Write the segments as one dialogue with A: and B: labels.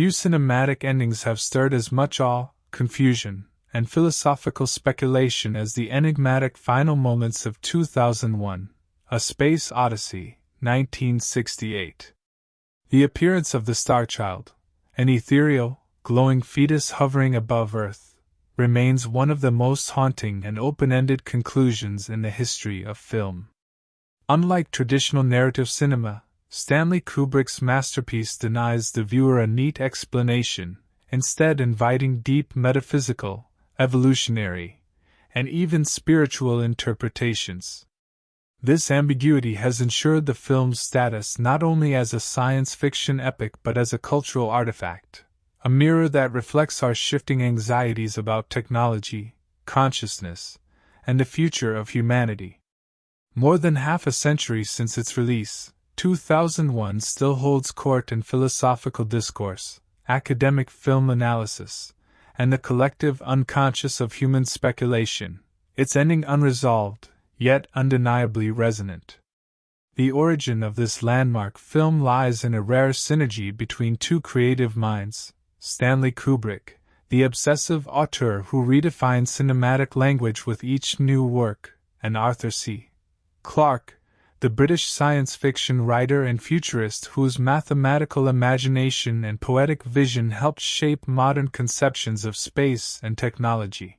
A: few cinematic endings have stirred as much awe, confusion, and philosophical speculation as the enigmatic final moments of 2001, A Space Odyssey, 1968. The appearance of the Starchild, an ethereal, glowing fetus hovering above Earth, remains one of the most haunting and open-ended conclusions in the history of film. Unlike traditional narrative cinema, Stanley Kubrick's masterpiece denies the viewer a neat explanation, instead inviting deep metaphysical, evolutionary, and even spiritual interpretations. This ambiguity has ensured the film's status not only as a science fiction epic but as a cultural artifact, a mirror that reflects our shifting anxieties about technology, consciousness, and the future of humanity. More than half a century since its release, 2001 still holds court in philosophical discourse, academic film analysis, and the collective unconscious of human speculation, its ending unresolved, yet undeniably resonant. The origin of this landmark film lies in a rare synergy between two creative minds, Stanley Kubrick, the obsessive auteur who redefined cinematic language with each new work, and Arthur C. Clarke, the British science fiction writer and futurist whose mathematical imagination and poetic vision helped shape modern conceptions of space and technology.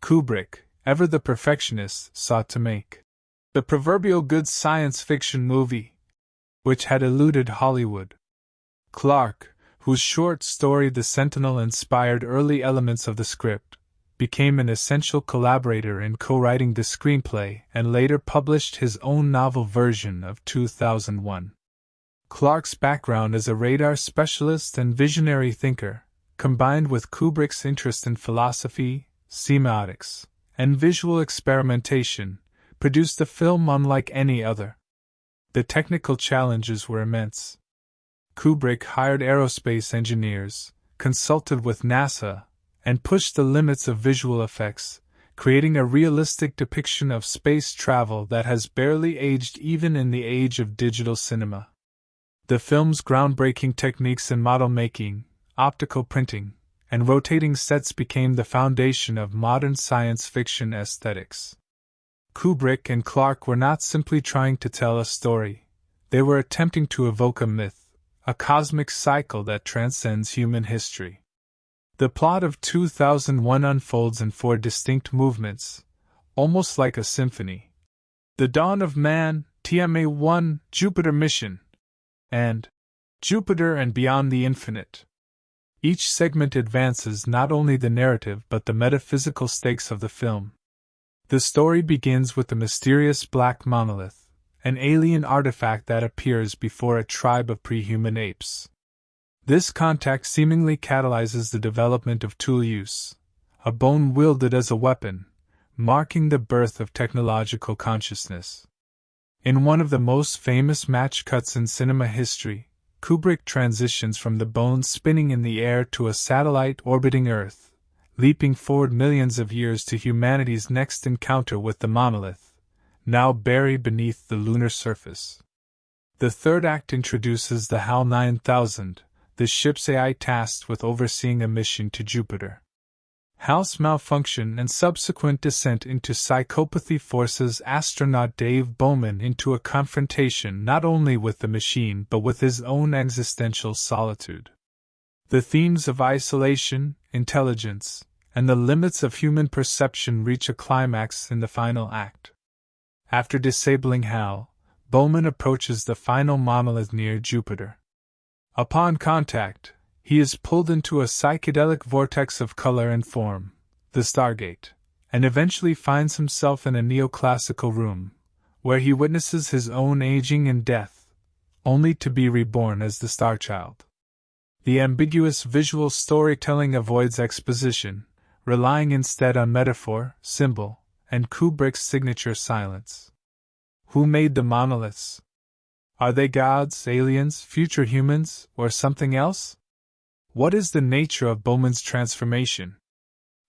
A: Kubrick, ever the perfectionist, sought to make the proverbial good science fiction movie, which had eluded Hollywood. Clarke, whose short story The Sentinel inspired early elements of the script, became an essential collaborator in co-writing the screenplay and later published his own novel version of 2001. Clarke's background as a radar specialist and visionary thinker, combined with Kubrick's interest in philosophy, semiotics, and visual experimentation, produced a film unlike any other. The technical challenges were immense. Kubrick hired aerospace engineers, consulted with NASA, and pushed the limits of visual effects, creating a realistic depiction of space travel that has barely aged even in the age of digital cinema. The film's groundbreaking techniques in model making, optical printing, and rotating sets became the foundation of modern science fiction aesthetics. Kubrick and Clarke were not simply trying to tell a story, they were attempting to evoke a myth, a cosmic cycle that transcends human history. The plot of 2001 unfolds in four distinct movements, almost like a symphony. The Dawn of Man, TMA-1, Jupiter Mission, and Jupiter and Beyond the Infinite. Each segment advances not only the narrative but the metaphysical stakes of the film. The story begins with the mysterious black monolith, an alien artifact that appears before a tribe of prehuman apes. This contact seemingly catalyzes the development of tool use, a bone wielded as a weapon, marking the birth of technological consciousness. In one of the most famous match cuts in cinema history, Kubrick transitions from the bone spinning in the air to a satellite orbiting Earth, leaping forward millions of years to humanity's next encounter with the monolith, now buried beneath the lunar surface. The third act introduces the HAL 9000, the ship's AI tasked with overseeing a mission to Jupiter. HAL's malfunction and subsequent descent into psychopathy forces astronaut Dave Bowman into a confrontation not only with the machine but with his own existential solitude. The themes of isolation, intelligence, and the limits of human perception reach a climax in the final act. After disabling HAL, Bowman approaches the final monolith near Jupiter. Upon contact, he is pulled into a psychedelic vortex of color and form, the Stargate, and eventually finds himself in a neoclassical room, where he witnesses his own aging and death, only to be reborn as the Starchild. The ambiguous visual storytelling avoids exposition, relying instead on metaphor, symbol, and Kubrick's signature silence. Who made the monoliths? Are they gods, aliens, future humans, or something else? What is the nature of Bowman's transformation?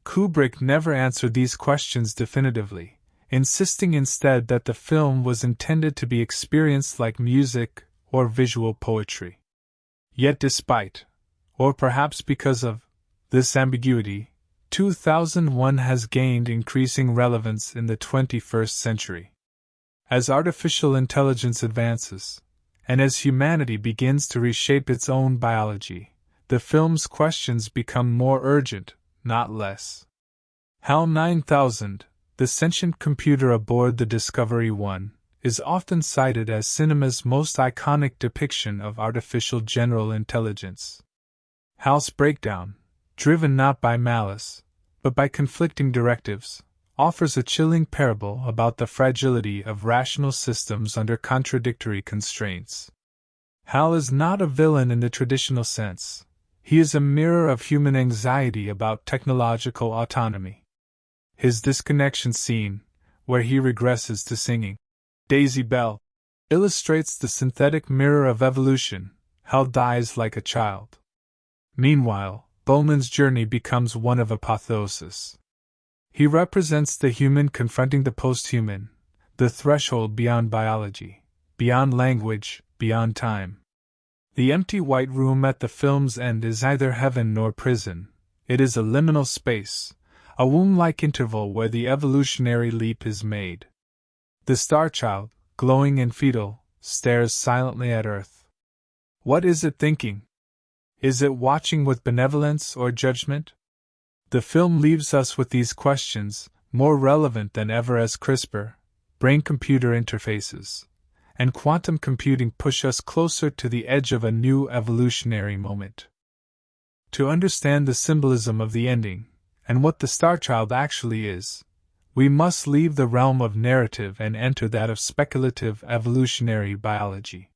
A: Kubrick never answered these questions definitively, insisting instead that the film was intended to be experienced like music or visual poetry. Yet despite Or perhaps because of this ambiguity, 2001 has gained increasing relevance in the 21st century. As artificial intelligence advances, and as humanity begins to reshape its own biology, the film's questions become more urgent, not less. HAL 9000, the sentient computer aboard the Discovery 1, is often cited as cinema's most iconic depiction of artificial general intelligence. HAL's breakdown, driven not by malice, but by conflicting directives, offers a chilling parable about the fragility of rational systems under contradictory constraints. HAL is not a villain in the traditional sense. He is a mirror of human anxiety about technological autonomy. His disconnection scene, where he regresses to singing Daisy Bell, illustrates the synthetic mirror of evolution. HAL dies like a child. Meanwhile, Bowman's journey becomes one of apotheosis. He represents the human confronting the post-human, the threshold beyond biology, beyond language, beyond time. The empty white room at the film's end is neither heaven nor prison. It is a liminal space, a womb-like interval where the evolutionary leap is made. The Starchild, glowing and fetal, stares silently at Earth. What is it thinking? Is it watching with benevolence or judgment? The film leaves us with these questions, more relevant than ever as CRISPR, brain-computer interfaces, and quantum computing push us closer to the edge of a new evolutionary moment. To understand the symbolism of the ending, and what the Starchild actually is, we must leave the realm of narrative and enter that of speculative evolutionary biology.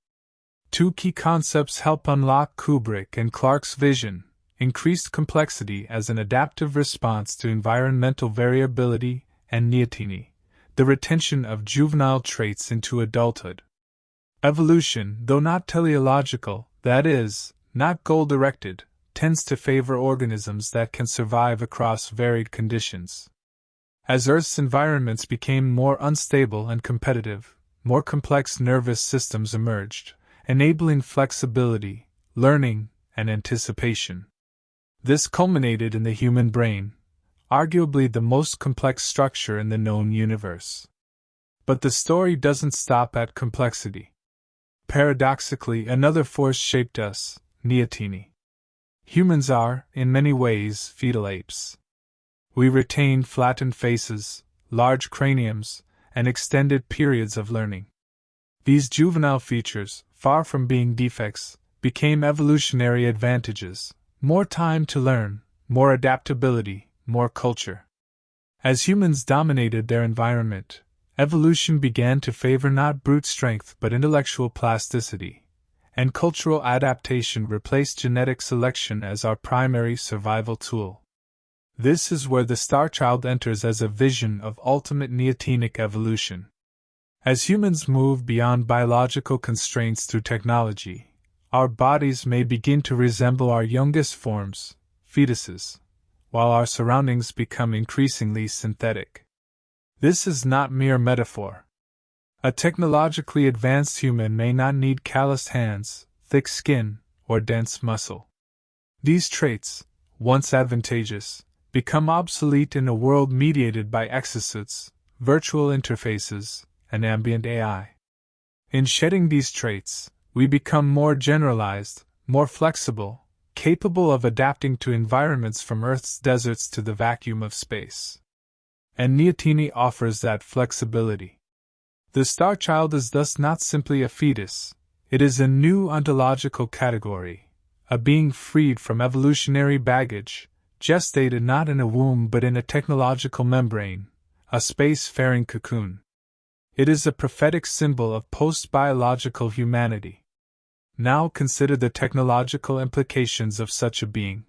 A: Two key concepts help unlock Kubrick and Clarke's vision: increased complexity as an adaptive response to environmental variability, and neoteny, the retention of juvenile traits into adulthood. Evolution, though not teleological, that is, not goal-directed, tends to favor organisms that can survive across varied conditions. As Earth's environments became more unstable and competitive, more complex nervous systems emerged, enabling flexibility, learning, and anticipation. This culminated in the human brain, arguably the most complex structure in the known universe. But the story doesn't stop at complexity. Paradoxically, another force shaped us, neoteny. Humans are, in many ways, fetal apes. We retain flattened faces, large craniums, and extended periods of learning. These juvenile features, far from being defects, became evolutionary advantages: more time to learn, more adaptability, more culture. As humans dominated their environment, evolution began to favor not brute strength but intellectual plasticity, and cultural adaptation replaced genetic selection as our primary survival tool. This is where the Starchild enters as a vision of ultimate neotenic evolution. As humans move beyond biological constraints through technology, our bodies may begin to resemble our youngest forms, fetuses, while our surroundings become increasingly synthetic. This is not mere metaphor. A technologically advanced human may not need calloused hands, thick skin, or dense muscle. These traits, once advantageous, become obsolete in a world mediated by exosuits, virtual interfaces, and ambient AI. In shedding these traits, we become more generalized, more flexible, capable of adapting to environments from Earth's deserts to the vacuum of space. And neoteny offers that flexibility. The Starchild is thus not simply a fetus, it is a new ontological category, a being freed from evolutionary baggage, gestated not in a womb but in a technological membrane, a space-faring cocoon. It is a prophetic symbol of post-biological humanity. Now consider the technological implications of such a being.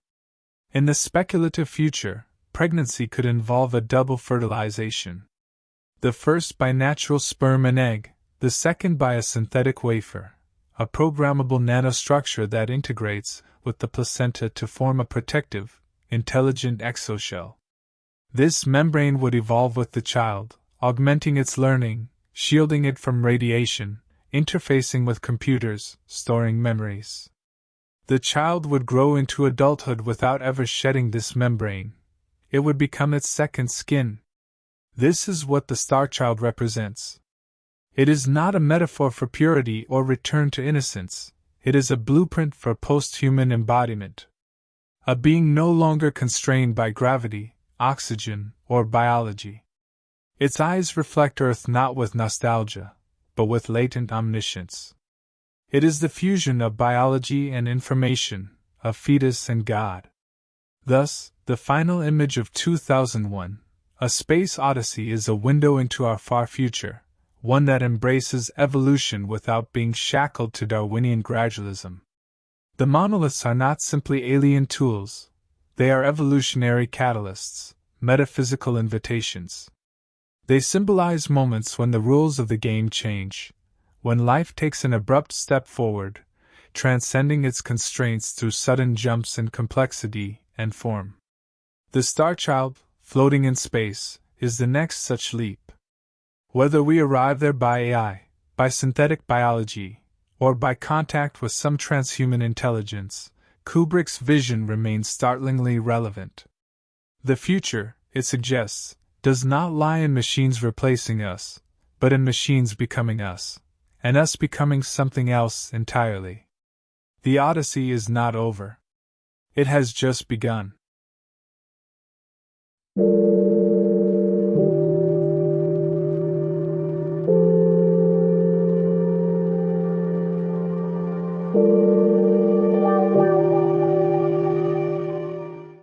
A: In the speculative future, pregnancy could involve a double fertilization. The first by natural sperm and egg, the second by a synthetic wafer, a programmable nanostructure that integrates with the placenta to form a protective, intelligent exoshell. This membrane would evolve with the child, augmenting its learning, shielding it from radiation, interfacing with computers, storing memories. The child would grow into adulthood without ever shedding this membrane. It would become its second skin. This is what the Starchild represents. It is not a metaphor for purity or return to innocence. It is a blueprint for post-human embodiment. A being no longer constrained by gravity, oxygen, or biology. Its eyes reflect Earth not with nostalgia, but with latent omniscience. It is the fusion of biology and information, of fetus and God. Thus, the final image of 2001, A Space Odyssey, is a window into our far future, one that embraces evolution without being shackled to Darwinian gradualism. The monoliths are not simply alien tools, they are evolutionary catalysts, metaphysical invitations. They symbolize moments when the rules of the game change, when life takes an abrupt step forward, transcending its constraints through sudden jumps in complexity and form. The Starchild, floating in space, is the next such leap. Whether we arrive there by AI, by synthetic biology, or by contact with some transhuman intelligence, Kubrick's vision remains startlingly relevant. The future, it suggests, does not lie in machines replacing us, but in machines becoming us, and us becoming something else entirely. The Odyssey is not over. It has just begun.